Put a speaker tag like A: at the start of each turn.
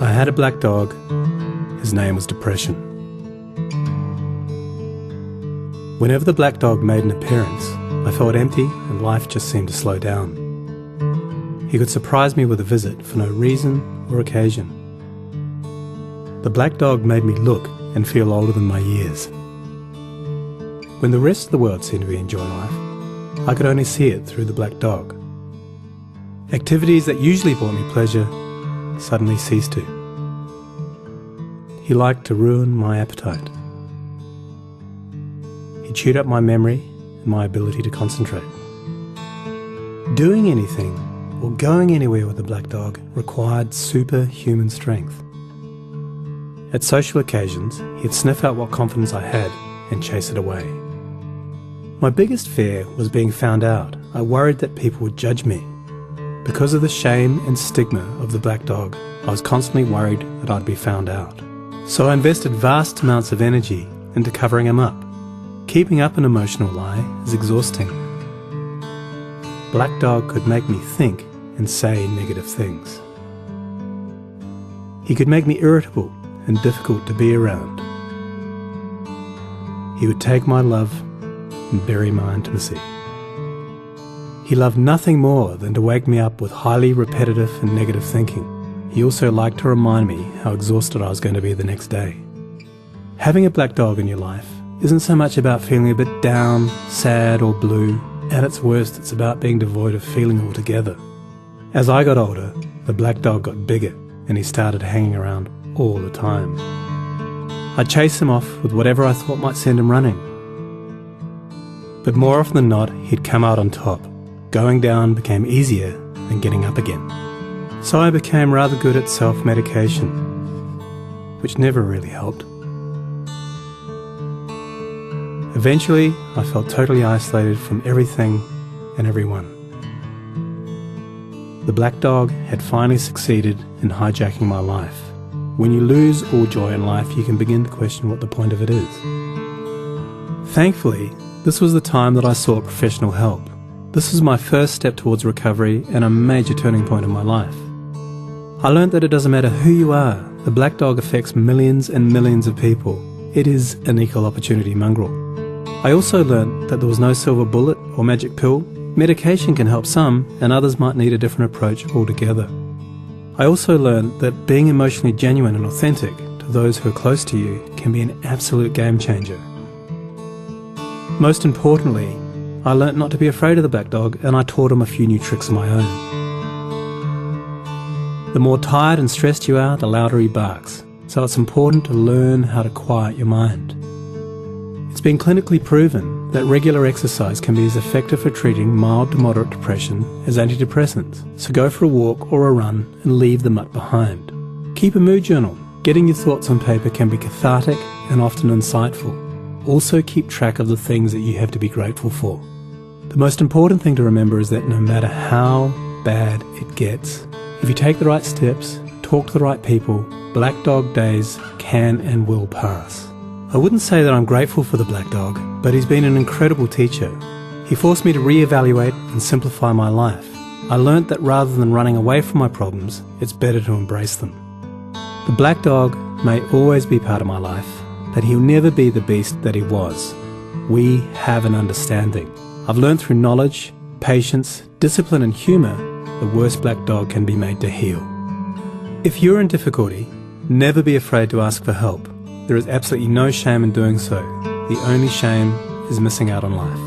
A: I had a black dog. His name was Depression. Whenever the black dog made an appearance, I felt empty and life just seemed to slow down. He could surprise me with a visit for no reason or occasion. The black dog made me look and feel older than my years. When the rest of the world seemed to be enjoying life, I could only see it through the black dog. Activities that usually brought me pleasure suddenly ceased to. He liked to ruin my appetite. He chewed up my memory and my ability to concentrate. Doing anything or going anywhere with the black dog required superhuman strength. At social occasions, he'd sniff out what confidence I had and chase it away. My biggest fear was being found out. I worried that people would judge me. Because of the shame and stigma of the black dog, I was constantly worried that I'd be found out. So I invested vast amounts of energy into covering him up. Keeping up an emotional lie is exhausting. Black dog could make me think and say negative things. He could make me irritable and difficult to be around. He would take my love and bury my intimacy. He loved nothing more than to wake me up with highly repetitive and negative thinking. He also liked to remind me how exhausted I was going to be the next day. Having a black dog in your life isn't so much about feeling a bit down, sad or blue. At its worst, it's about being devoid of feeling altogether. As I got older, the black dog got bigger and he started hanging around all the time. I'd chase him off with whatever I thought might send him running. But more often than not, he'd come out on top. Going down became easier than getting up again. So I became rather good at self-medication, which never really helped. Eventually, I felt totally isolated from everything and everyone. The black dog had finally succeeded in hijacking my life. When you lose all joy in life, you can begin to question what the point of it is. Thankfully, this was the time that I sought professional help. This was my first step towards recovery and a major turning point in my life. I learned that it doesn't matter who you are, the black dog affects millions and millions of people. It is an equal opportunity mongrel. I also learned that there was no silver bullet or magic pill. Medication can help some, and others might need a different approach altogether. I also learned that being emotionally genuine and authentic to those who are close to you can be an absolute game changer. Most importantly, I learnt not to be afraid of the black dog, and I taught him a few new tricks of my own. The more tired and stressed you are, the louder he barks, so it's important to learn how to quiet your mind. It's been clinically proven that regular exercise can be as effective for treating mild to moderate depression as antidepressants, so go for a walk or a run and leave the mutt behind. Keep a mood journal. Getting your thoughts on paper can be cathartic and often insightful. Also keep track of the things that you have to be grateful for. The most important thing to remember is that no matter how bad it gets, if you take the right steps, talk to the right people, black dog days can and will pass. I wouldn't say that I'm grateful for the black dog, but he's been an incredible teacher. He forced me to reevaluate and simplify my life. I learnt that rather than running away from my problems, it's better to embrace them. The black dog may always be part of my life, but he'll never be the beast that he was. We have an understanding. I've learned through knowledge, patience, discipline and humour, the worst black dog can be made to heal. If you're in difficulty, never be afraid to ask for help. There is absolutely no shame in doing so. The only shame is missing out on life.